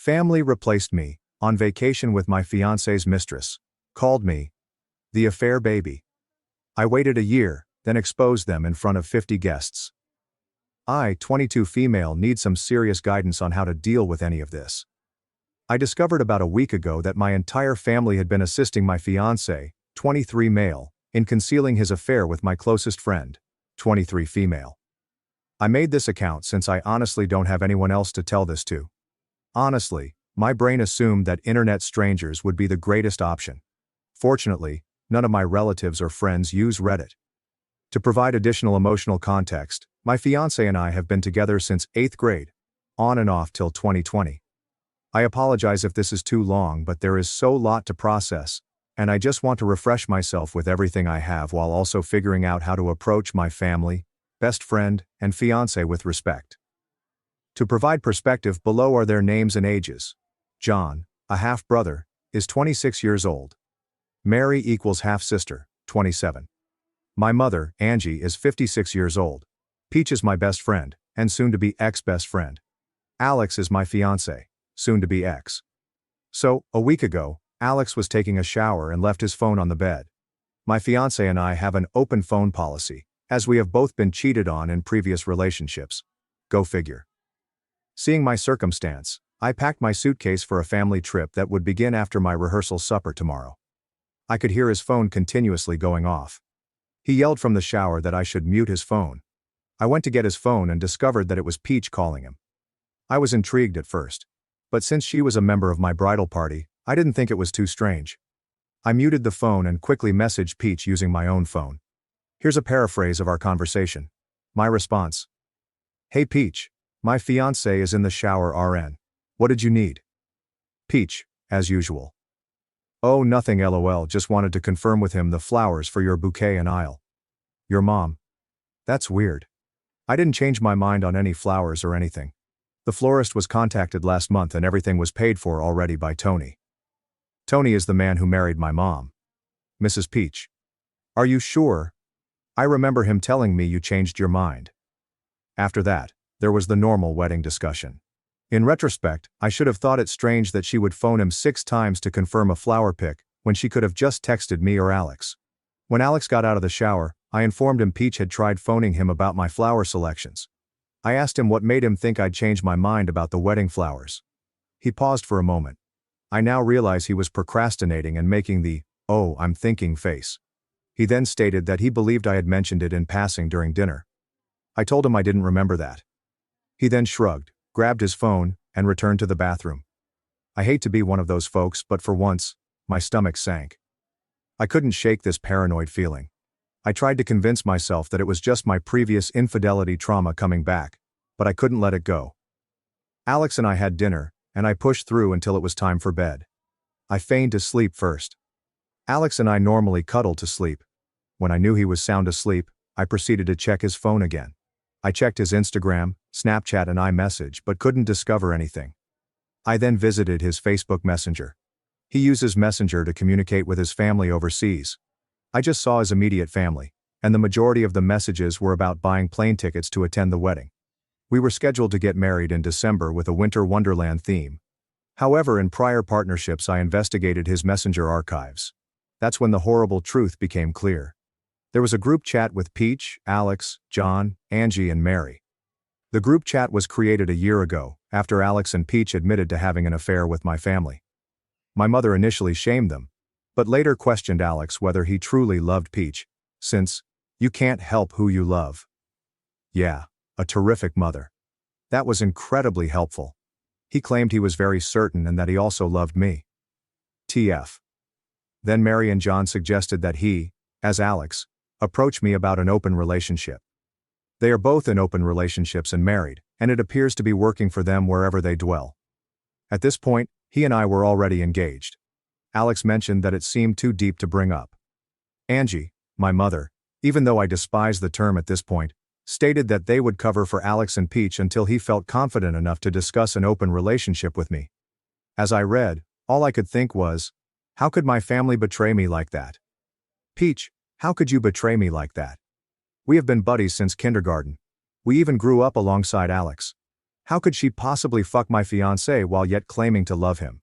Family replaced me, on vacation with my fiancé's mistress. Called me the affair baby. I waited a year, then exposed them in front of 50 guests. I, 22 female, need some serious guidance on how to deal with any of this. I discovered about a week ago that my entire family had been assisting my fiancé, 23 male, in concealing his affair with my closest friend, 23 female. I made this account since I honestly don't have anyone else to tell this to. Honestly, my brain assumed that internet strangers would be the greatest option. Fortunately, none of my relatives or friends use Reddit. To provide additional emotional context, my fiancé and I have been together since 8th grade, on and off till 2020. I apologize if this is too long, but there is so lot to process, and I just want to refresh myself with everything I have while also figuring out how to approach my family, best friend, and fiancé with respect. To provide perspective, below are their names and ages. John, a half-brother, is 26 years old. Mary equals half-sister, 27. My mother, Angie, is 56 years old. Peach is my best friend, and soon-to-be ex-best friend. Alex is my fiancé, soon-to-be ex. So, a week ago, Alex was taking a shower and left his phone on the bed. My fiancé and I have an open phone policy, as we have both been cheated on in previous relationships. Go figure. Seeing my circumstance, I packed my suitcase for a family trip that would begin after my rehearsal supper tomorrow. I could hear his phone continuously going off. He yelled from the shower that I should mute his phone. I went to get his phone and discovered that it was Peach calling him. I was intrigued at first, but since she was a member of my bridal party, I didn't think it was too strange. I muted the phone and quickly messaged Peach using my own phone. Here's a paraphrase of our conversation. My response. Hey Peach, my fiancé is in the shower RN. What did you need? Peach, as usual. Oh, nothing LOL, just wanted to confirm with him the flowers for your bouquet and aisle. Your mom. That's weird. I didn't change my mind on any flowers or anything. The florist was contacted last month and everything was paid for already by Tony. Tony is the man who married my mom. Mrs. Peach. Are you sure? I remember him telling me you changed your mind. After that, there was the normal wedding discussion. In retrospect, I should have thought it strange that she would phone him 6 times to confirm a flower pick, when she could have just texted me or Alex. When Alex got out of the shower, I informed him Peach had tried phoning him about my flower selections. I asked him what made him think I'd changed my mind about the wedding flowers. He paused for a moment. I now realize he was procrastinating and making the, "oh, I'm thinking" face. He then stated that he believed I had mentioned it in passing during dinner. I told him I didn't remember that. He then shrugged, grabbed his phone, and returned to the bathroom. I hate to be one of those folks, but for once, my stomach sank. I couldn't shake this paranoid feeling. I tried to convince myself that it was just my previous infidelity trauma coming back, but I couldn't let it go. Alex and I had dinner, and I pushed through until it was time for bed. I feigned to sleep first. Alex and I normally cuddle to sleep. When I knew he was sound asleep, I proceeded to check his phone again. I checked his Instagram, Snapchat and iMessage but couldn't discover anything. I then visited his Facebook Messenger. He uses Messenger to communicate with his family overseas. I just saw his immediate family, and the majority of the messages were about buying plane tickets to attend the wedding. We were scheduled to get married in December with a winter wonderland theme. However, in prior partnerships I investigated his Messenger archives. That's when the horrible truth became clear. There was a group chat with Peach, Alex, John, Angie and Mary. The group chat was created a year ago, after Alex and Peach admitted to having an affair with my family. My mother initially shamed them, but later questioned Alex whether he truly loved Peach, since, you can't help who you love. Yeah, a terrific mother. That was incredibly helpful. He claimed he was very certain and that he also loved me. TF. Then Mary and John suggested that he, as Alex, approach me about an open relationship. They are both in open relationships and married, and it appears to be working for them wherever they dwell. At this point, he and I were already engaged. Alex mentioned that it seemed too deep to bring up. Angie, my mother, even though I despise the term at this point, stated that they would cover for Alex and Peach until he felt confident enough to discuss an open relationship with me. As I read, all I could think was, how could my family betray me like that? Peach, how could you betray me like that? We have been buddies since kindergarten. We even grew up alongside Alex. How could she possibly fuck my fiancé while yet claiming to love him?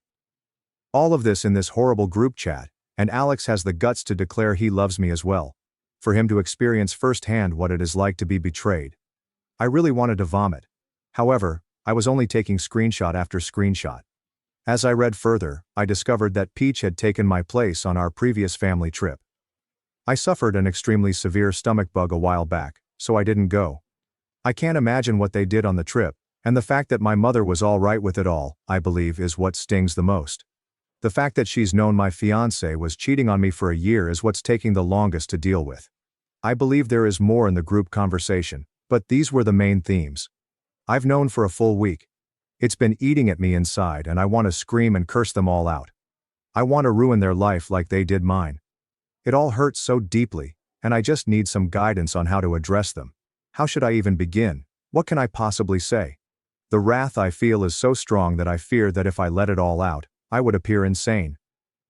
All of this in this horrible group chat, and Alex has the guts to declare he loves me as well. For him to experience firsthand what it is like to be betrayed. I really wanted to vomit. However, I was only taking screenshot after screenshot. As I read further, I discovered that Peach had taken my place on our previous family trip. I suffered an extremely severe stomach bug a while back, so I didn't go. I can't imagine what they did on the trip, and the fact that my mother was all right with it all, I believe, is what stings the most. The fact that she's known my fiancé was cheating on me for a year is what's taking the longest to deal with. I believe there is more in the group conversation, but these were the main themes. I've known for a full week. It's been eating at me inside and I want to scream and curse them all out. I want to ruin their life like they did mine. It all hurts so deeply, and I just need some guidance on how to address them. How should I even begin? What can I possibly say? The wrath I feel is so strong that I fear that if I let it all out, I would appear insane.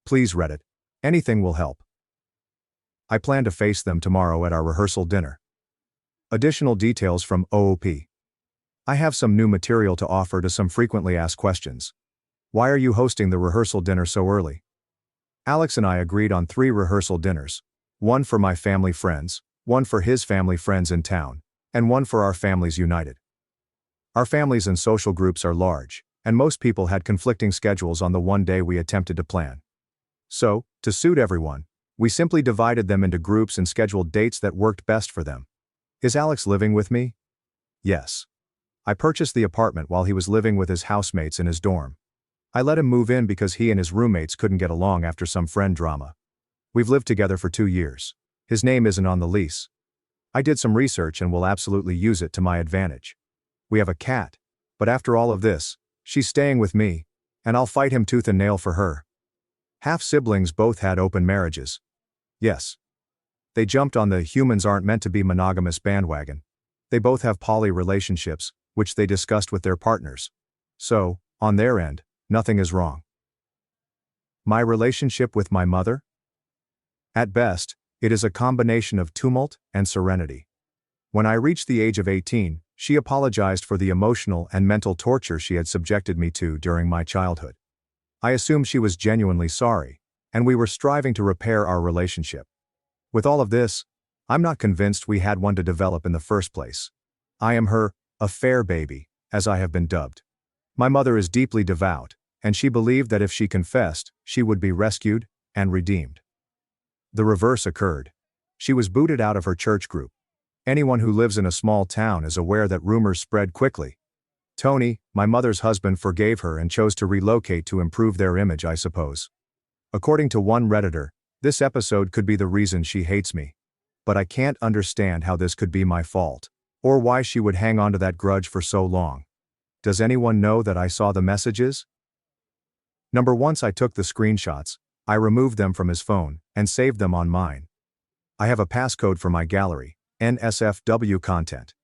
Please Reddit. Anything will help. I plan to face them tomorrow at our rehearsal dinner. Additional details from OOP. I have some new material to offer to some frequently asked questions. Why are you hosting the rehearsal dinner so early? Alex and I agreed on 3 rehearsal dinners. One for my family friends, one for his family friends in town, and one for our families united. Our families and social groups are large, and most people had conflicting schedules on the one day we attempted to plan. So, to suit everyone, we simply divided them into groups and scheduled dates that worked best for them. Is Alex living with me? Yes. I purchased the apartment while he was living with his housemates in his dorm. I let him move in because he and his roommates couldn't get along after some friend drama. We've lived together for 2 years. His name isn't on the lease. I did some research and will absolutely use it to my advantage. We have a cat, but after all of this, she's staying with me, and I'll fight him tooth and nail for her. Half-siblings both had open marriages. Yes. They jumped on the humans aren't meant to be monogamous bandwagon. They both have poly relationships, which they discussed with their partners. So, on their end, nothing is wrong. My relationship with my mother? At best, it is a combination of tumult and serenity. When I reached the age of 18, she apologized for the emotional and mental torture she had subjected me to during my childhood. I assumed she was genuinely sorry, and we were striving to repair our relationship. With all of this, I'm not convinced we had one to develop in the first place. I am her affair baby, as I have been dubbed. My mother is deeply devout, and she believed that if she confessed, she would be rescued and redeemed. The reverse occurred. She was booted out of her church group. Anyone who lives in a small town is aware that rumors spread quickly. Tony, my mother's husband, forgave her and chose to relocate to improve their image, I suppose. According to one Redditor, this episode could be the reason she hates me. But I can't understand how this could be my fault, or why she would hang on to that grudge for so long. Does anyone know that I saw the messages? Once I took the screenshots, I removed them from his phone and saved them on mine. I have a passcode for my gallery, NSFW content.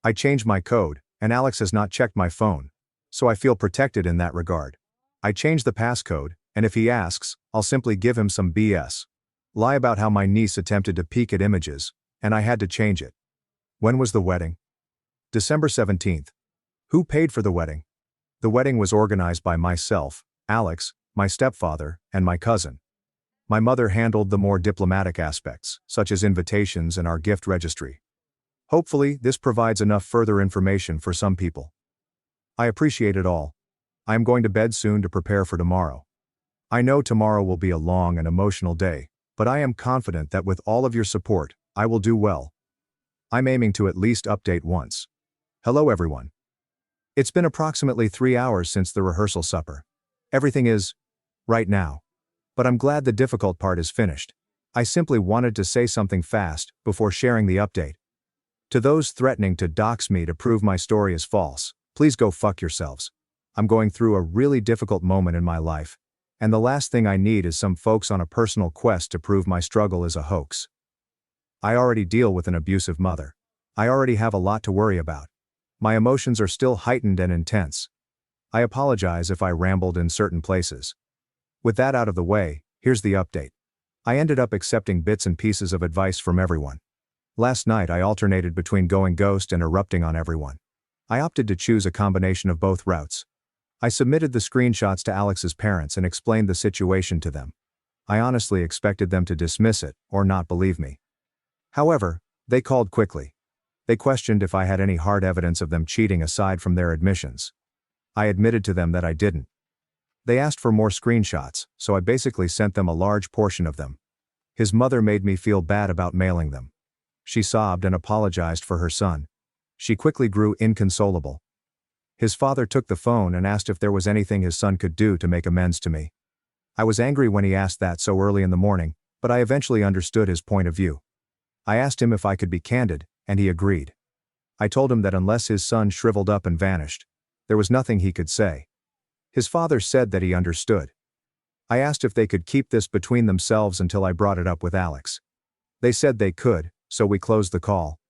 I changed my code, and Alex has not checked my phone, so I feel protected in that regard. I changed the passcode, and if he asks, I'll simply give him some BS. Lie about how my niece attempted to peek at images, and I had to change it. When was the wedding? December 17th. Who paid for the wedding? The wedding was organized by myself, Alex, my stepfather, and my cousin. My mother handled the more diplomatic aspects, such as invitations and our gift registry. Hopefully, this provides enough further information for some people. I appreciate it all. I am going to bed soon to prepare for tomorrow. I know tomorrow will be a long and emotional day, but I am confident that with all of your support, I will do well. I'm aiming to at least update once. Hello everyone. It's been approximately 3 hours since the rehearsal supper. Everything is right now. But I'm glad the difficult part is finished. I simply wanted to say something fast before sharing the update. To those threatening to dox me to prove my story is false, please go fuck yourselves. I'm going through a really difficult moment in my life, and the last thing I need is some folks on a personal quest to prove my struggle is a hoax. I already deal with an abusive mother. I already have a lot to worry about. My emotions are still heightened and intense. I apologize if I rambled in certain places. With that out of the way, here's the update. I ended up accepting bits and pieces of advice from everyone. Last night I alternated between going ghost and erupting on everyone. I opted to choose a combination of both routes. I submitted the screenshots to Alex's parents and explained the situation to them. I honestly expected them to dismiss it or not believe me. However, they called quickly. They questioned if I had any hard evidence of them cheating aside from their admissions. I admitted to them that I didn't. They asked for more screenshots, so I basically sent them a large portion of them. His mother made me feel bad about mailing them. She sobbed and apologized for her son. She quickly grew inconsolable. His father took the phone and asked if there was anything his son could do to make amends to me. I was angry when he asked that so early in the morning, but I eventually understood his point of view. I asked him if I could be candid, and he agreed. I told him that unless his son shriveled up and vanished, there was nothing he could say. His father said that he understood. I asked if they could keep this between themselves until I brought it up with Alex. They said they could, so we closed the call.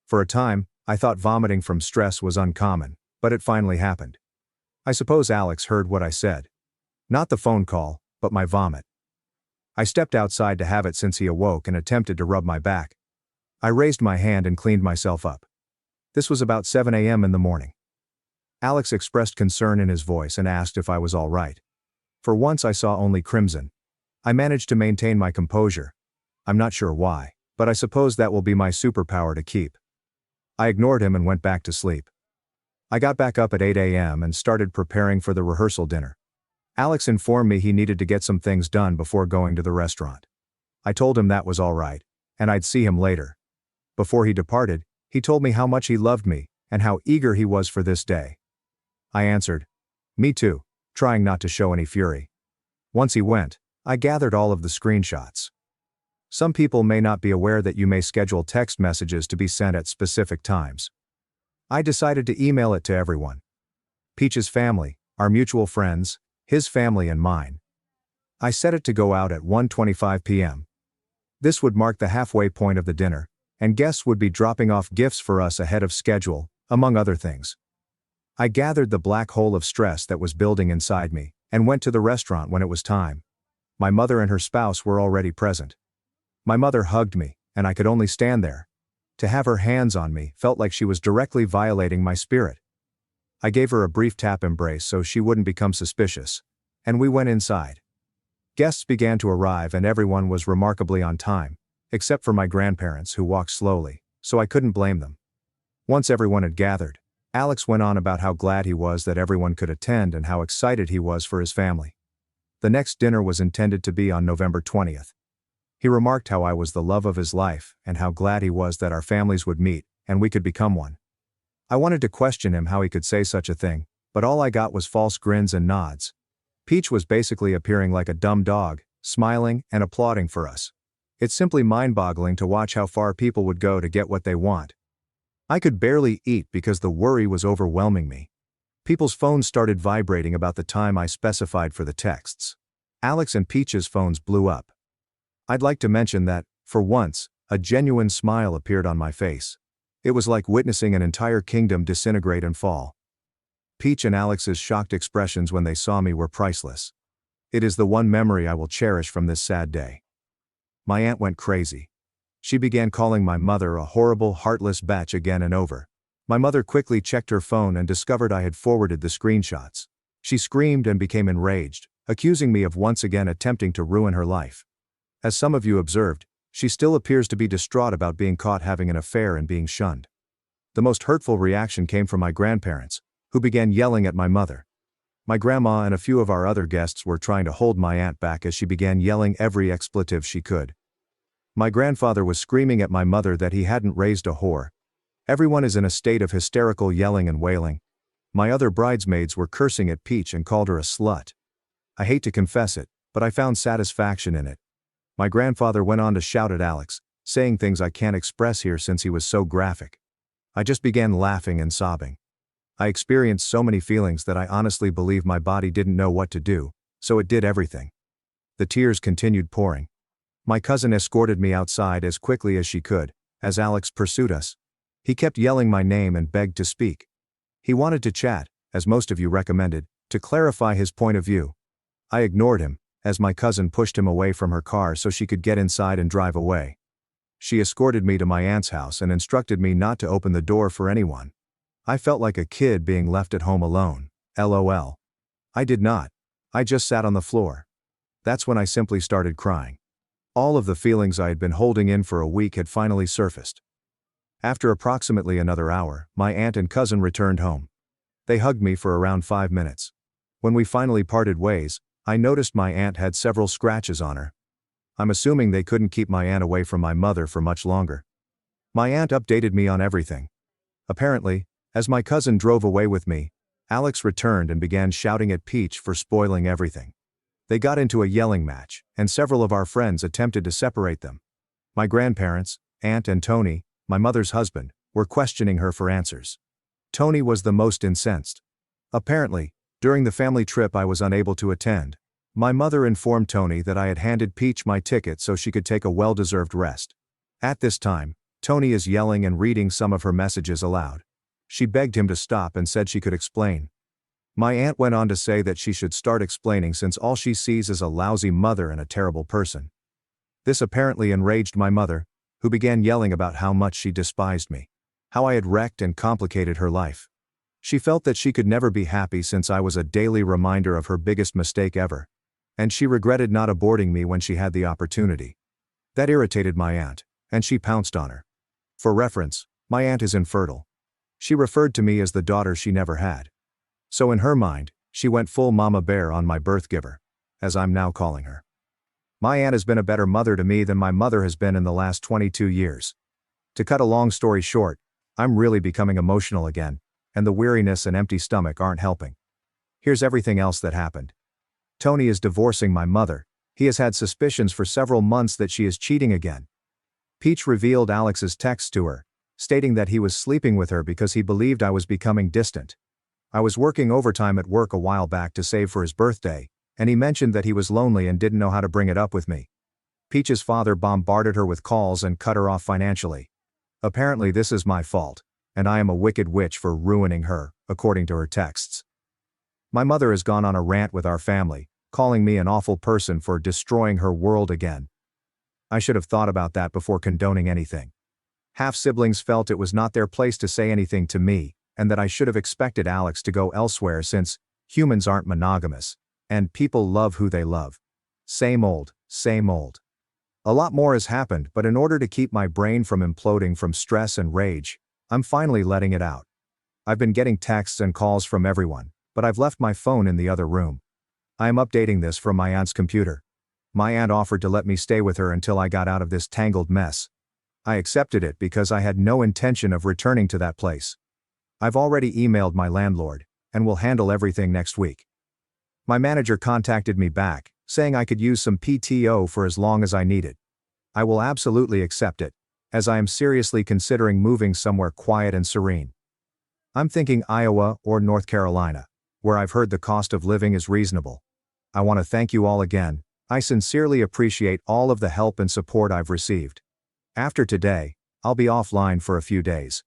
For a time, I thought vomiting from stress was uncommon, but it finally happened. I suppose Alex heard what I said. Not the phone call, but my vomit. I stepped outside to have it since he awoke and attempted to rub my back. I raised my hand and cleaned myself up. This was about 7 a.m. in the morning. Alex expressed concern in his voice and asked if I was all right. For once I saw only crimson. I managed to maintain my composure. I'm not sure why, but I suppose that will be my superpower to keep. I ignored him and went back to sleep. I got back up at 8 a.m. and started preparing for the rehearsal dinner. Alex informed me he needed to get some things done before going to the restaurant. I told him that was all right, and I'd see him later. Before he departed, he told me how much he loved me and how eager he was for this day. I answered, "Me too," trying not to show any fury. Once he went, I gathered all of the screenshots. Some people may not be aware that you may schedule text messages to be sent at specific times. I decided to email it to everyone. Peach's family, our mutual friends, his family and mine. I set it to go out at 1:25 p.m. This would mark the halfway point of the dinner, and guests would be dropping off gifts for us ahead of schedule, among other things. I gathered the black hole of stress that was building inside me, and went to the restaurant when it was time. My mother and her spouse were already present. My mother hugged me, and I could only stand there. To have her hands on me felt like she was directly violating my spirit. I gave her a brief tap embrace so she wouldn't become suspicious, and we went inside. Guests began to arrive and everyone was remarkably on time, except for my grandparents who walked slowly, so I couldn't blame them. Once everyone had gathered, Alex went on about how glad he was that everyone could attend and how excited he was for his family. The next dinner was intended to be on November 20th. He remarked how I was the love of his life and how glad he was that our families would meet and we could become one. I wanted to question him how he could say such a thing, but all I got was false grins and nods. Peach was basically appearing like a dumb dog, smiling and applauding for us. It's simply mind-boggling to watch how far people would go to get what they want. I could barely eat because the worry was overwhelming me. People's phones started vibrating about the time I specified for the texts. Alex and Peach's phones blew up. I'd like to mention that, for once, a genuine smile appeared on my face. It was like witnessing an entire kingdom disintegrate and fall. Peach and Alex's shocked expressions when they saw me were priceless. It is the one memory I will cherish from this sad day. My aunt went crazy. She began calling my mother a horrible, heartless bitch again and over. My mother quickly checked her phone and discovered I had forwarded the screenshots. She screamed and became enraged, accusing me of once again attempting to ruin her life. As some of you observed, she still appears to be distraught about being caught having an affair and being shunned. The most hurtful reaction came from my grandparents, who began yelling at my mother. My grandma and a few of our other guests were trying to hold my aunt back as she began yelling every expletive she could. My grandfather was screaming at my mother that he hadn't raised a whore. Everyone is in a state of hysterical yelling and wailing. My other bridesmaids were cursing at Peach and called her a slut. I hate to confess it, but I found satisfaction in it. My grandfather went on to shout at Alex, saying things I can't express here since he was so graphic. I just began laughing and sobbing. I experienced so many feelings that I honestly believe my body didn't know what to do, so it did everything. The tears continued pouring. My cousin escorted me outside as quickly as she could, as Alex pursued us. He kept yelling my name and begged to speak. He wanted to chat, as most of you recommended, to clarify his point of view. I ignored him, as my cousin pushed him away from her car so she could get inside and drive away. She escorted me to my aunt's house and instructed me not to open the door for anyone. I felt like a kid being left at home alone. LOL. I did not. I just sat on the floor. That's when I simply started crying. All of the feelings I had been holding in for a week had finally surfaced. After approximately another hour, my aunt and cousin returned home. They hugged me for around 5 minutes. When we finally parted ways, I noticed my aunt had several scratches on her. I'm assuming they couldn't keep my aunt away from my mother for much longer. My aunt updated me on everything. Apparently, as my cousin drove away with me, Alex returned and began shouting at Peach for spoiling everything. They got into a yelling match, and several of our friends attempted to separate them. My grandparents, Aunt and Tony, my mother's husband, were questioning her for answers. Tony was the most incensed. Apparently, during the family trip I was unable to attend, my mother informed Tony that I had handed Peach my ticket so she could take a well-deserved rest. At this time, Tony is yelling and reading some of her messages aloud. She begged him to stop and said she could explain. My aunt went on to say that she should start explaining since all she sees is a lousy mother and a terrible person. This apparently enraged my mother, who began yelling about how much she despised me, how I had wrecked and complicated her life. She felt that she could never be happy since I was a daily reminder of her biggest mistake ever, and she regretted not aborting me when she had the opportunity. That irritated my aunt, and she pounced on her. For reference, my aunt is infertile. She referred to me as the daughter she never had. So in her mind, she went full mama bear on my birth giver, as I'm now calling her. My aunt has been a better mother to me than my mother has been in the last 22 years. To cut a long story short, I'm really becoming emotional again, and the weariness and empty stomach aren't helping. Here's everything else that happened. Tony is divorcing my mother. He has had suspicions for several months that she is cheating again. Peach revealed Alex's text to her, stating that he was sleeping with her because he believed I was becoming distant. I was working overtime at work a while back to save for his birthday, and he mentioned that he was lonely and didn't know how to bring it up with me. Peach's father bombarded her with calls and cut her off financially. Apparently this is my fault, and I am a wicked witch for ruining her, according to her texts. My mother has gone on a rant with our family, calling me an awful person for destroying her world again. I should have thought about that before condoning anything. Half-siblings felt it was not their place to say anything to me, and that I should have expected Alex to go elsewhere since humans aren't monogamous, and people love who they love. Same old, same old. A lot more has happened, but in order to keep my brain from imploding from stress and rage, I'm finally letting it out. I've been getting texts and calls from everyone, but I've left my phone in the other room. I am updating this from my aunt's computer. My aunt offered to let me stay with her until I got out of this tangled mess. I accepted it because I had no intention of returning to that place. I've already emailed my landlord, and will handle everything next week. My manager contacted me back, saying I could use some PTO for as long as I needed. I will absolutely accept it, as I am seriously considering moving somewhere quiet and serene. I'm thinking Iowa or North Carolina, where I've heard the cost of living is reasonable. I want to thank you all again. I sincerely appreciate all of the help and support I've received. After today, I'll be offline for a few days.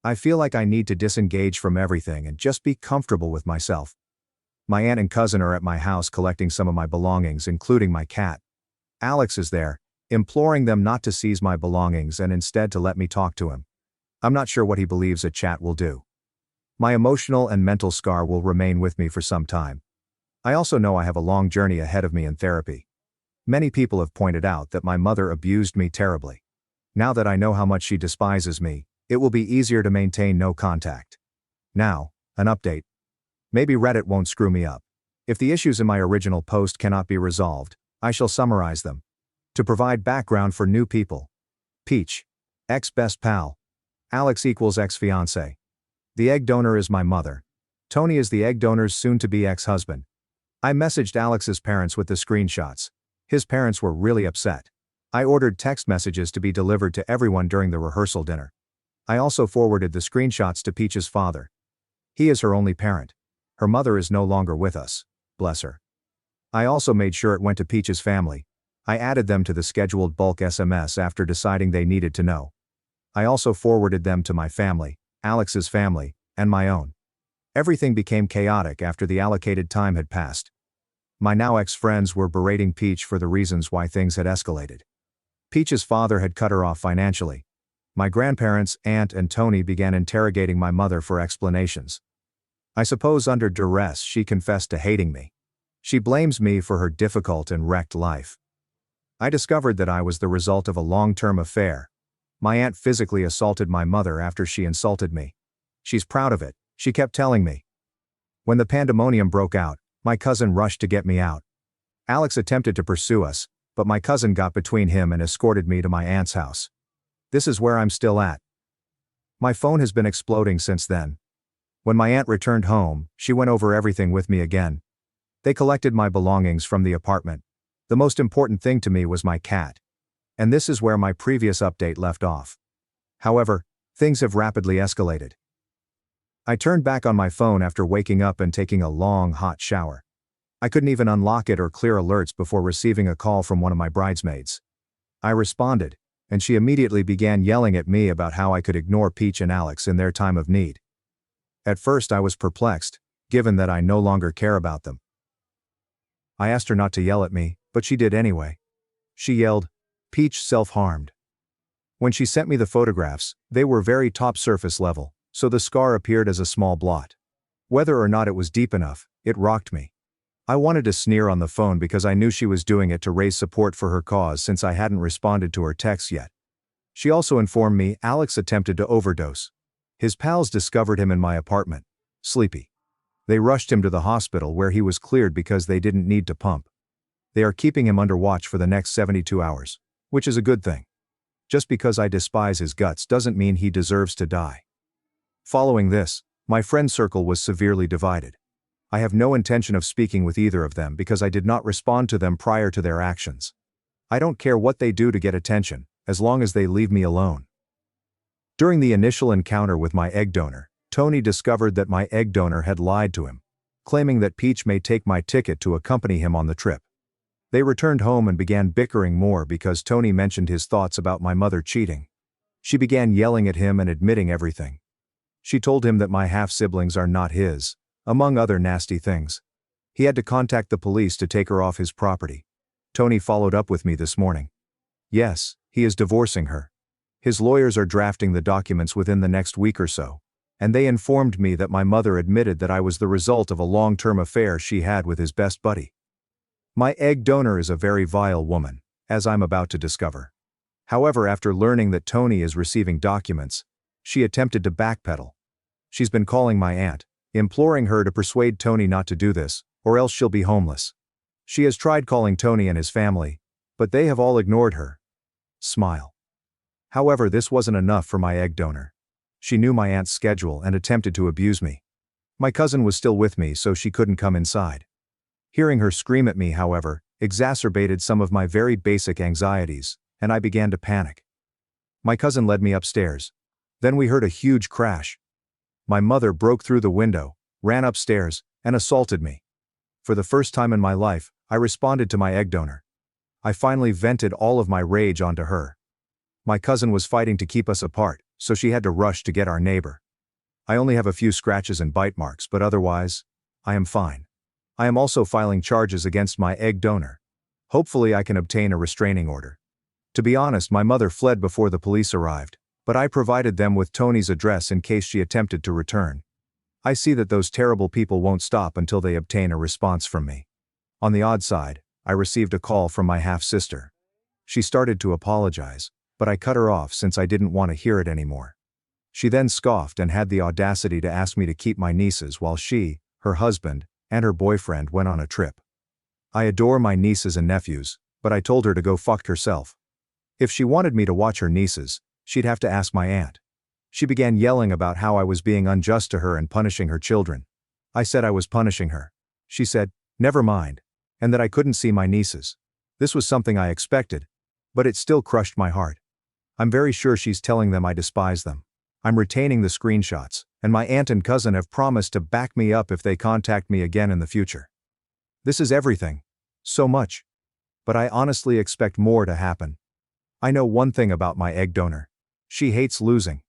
I feel like I need to disengage from everything and just be comfortable with myself. My aunt and cousin are at my house collecting some of my belongings, including my cat. Alex is there, imploring them not to seize my belongings and instead to let me talk to him. I'm not sure what he believes a chat will do. My emotional and mental scar will remain with me for some time. I also know I have a long journey ahead of me in therapy. Many people have pointed out that my mother abused me terribly. Now that I know how much she despises me, it will be easier to maintain no contact. Now, an update. Maybe Reddit won't screw me up. If the issues in my original post cannot be resolved, I shall summarize them. To provide background for new people. Peach. Ex-best pal. Alex equals ex-fiancé. The egg donor is my mother. Tony is the egg donor's soon-to-be ex-husband. I messaged Alex's parents with the screenshots. His parents were really upset. I ordered text messages to be delivered to everyone during the rehearsal dinner. I also forwarded the screenshots to Peach's father. He is her only parent. Her mother is no longer with us. Bless her. I also made sure it went to Peach's family. I added them to the scheduled bulk SMS after deciding they needed to know. I also forwarded them to my family, Alex's family, and my own. Everything became chaotic after the allocated time had passed. My now ex-friends were berating Peach for the reasons why things had escalated. Peach's father had cut her off financially. My grandparents, aunt and Tony began interrogating my mother for explanations. I suppose under duress she confessed to hating me. She blames me for her difficult and wrecked life. I discovered that I was the result of a long-term affair. My aunt physically assaulted my mother after she insulted me. She's proud of it, she kept telling me. When the pandemonium broke out, my cousin rushed to get me out. Alex attempted to pursue us, but my cousin got between him and escorted me to my aunt's house. This is where I'm still at. My phone has been exploding since then. When my aunt returned home, she went over everything with me again. They collected my belongings from the apartment. The most important thing to me was my cat. And this is where my previous update left off. However, things have rapidly escalated. I turned back on my phone after waking up and taking a long, hot shower. I couldn't even unlock it or clear alerts before receiving a call from one of my bridesmaids. I responded, and she immediately began yelling at me about how I could ignore Peach and Alex in their time of need. At first I was perplexed, given that I no longer care about them. I asked her not to yell at me, but she did anyway. She yelled, "Peach self-harmed." When she sent me the photographs, they were very top surface level, so the scar appeared as a small blot. Whether or not it was deep enough, it rocked me. I wanted to sneer on the phone because I knew she was doing it to raise support for her cause since I hadn't responded to her texts yet. She also informed me Alex attempted to overdose. His pals discovered him in my apartment, sleepy. They rushed him to the hospital where he was cleared because they didn't need to pump. They are keeping him under watch for the next 72 hours, which is a good thing. Just because I despise his guts doesn't mean he deserves to die. Following this, my friend circle was severely divided. I have no intention of speaking with either of them because I did not respond to them prior to their actions. I don't care what they do to get attention, as long as they leave me alone. During the initial encounter with my egg donor, Tony discovered that my egg donor had lied to him, claiming that Peach may take my ticket to accompany him on the trip. They returned home and began bickering more because Tony mentioned his thoughts about my mother cheating. She began yelling at him and admitting everything. She told him that my half-siblings are not his, among other nasty things. He had to contact the police to take her off his property. Tony followed up with me this morning. Yes, he is divorcing her. His lawyers are drafting the documents within the next week or so, and they informed me that my mother admitted that I was the result of a long-term affair she had with his best buddy. My egg donor is a very vile woman, as I'm about to discover. However, after learning that Tony is receiving documents, she attempted to backpedal. She's been calling my aunt, imploring her to persuade Tony not to do this, or else she'll be homeless. She has tried calling Tony and his family, but they have all ignored her. Smile. However, this wasn't enough for my egg donor. She knew my aunt's schedule and attempted to abuse me. My cousin was still with me, so she couldn't come inside. Hearing her scream at me, however, exacerbated some of my very basic anxieties, and I began to panic. My cousin led me upstairs. Then we heard a huge crash. My mother broke through the window, ran upstairs, and assaulted me. For the first time in my life, I responded to my egg donor. I finally vented all of my rage onto her. My cousin was fighting to keep us apart, so she had to rush to get our neighbor. I only have a few scratches and bite marks, but otherwise, I am fine. I am also filing charges against my egg donor. Hopefully I can obtain a restraining order. To be honest, my mother fled before the police arrived, but I provided them with Tony's address in case she attempted to return. I see that those terrible people won't stop until they obtain a response from me. On the odd side, I received a call from my half-sister. She started to apologize, but I cut her off since I didn't want to hear it anymore. She then scoffed and had the audacity to ask me to keep my nieces while she, her husband, and her boyfriend went on a trip. I adore my nieces and nephews, but I told her to go fuck herself. If she wanted me to watch her nieces, she'd have to ask my aunt. She began yelling about how I was being unjust to her and punishing her children. I said I was punishing her. She said, "Never mind," and that I couldn't see my nieces. This was something I expected, but it still crushed my heart. I'm very sure she's telling them I despise them. I'm retaining the screenshots, and my aunt and cousin have promised to back me up if they contact me again in the future. This is everything. So much. But I honestly expect more to happen. I know one thing about my egg donor. She hates losing.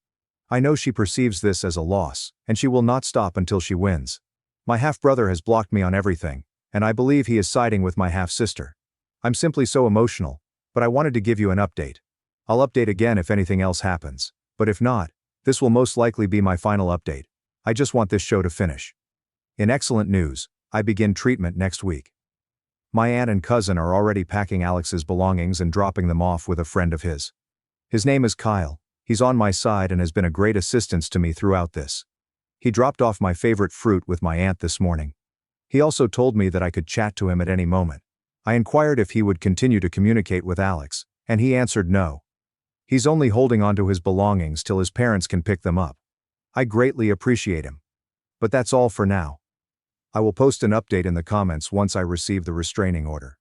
I know she perceives this as a loss, and she will not stop until she wins. My half-brother has blocked me on everything, and I believe he is siding with my half-sister. I'm simply so emotional, but I wanted to give you an update. I'll update again if anything else happens. But if not, this will most likely be my final update. I just want this show to finish. In excellent news, I begin treatment next week. My aunt and cousin are already packing Alex's belongings and dropping them off with a friend of his. His name is Kyle. He's on my side and has been a great assistance to me throughout this. He dropped off my favorite fruit with my aunt this morning. He also told me that I could chat to him at any moment. I inquired if he would continue to communicate with Alex, and he answered no. He's only holding on to his belongings till his parents can pick them up. I greatly appreciate him. But that's all for now. I will post an update in the comments once I receive the restraining order.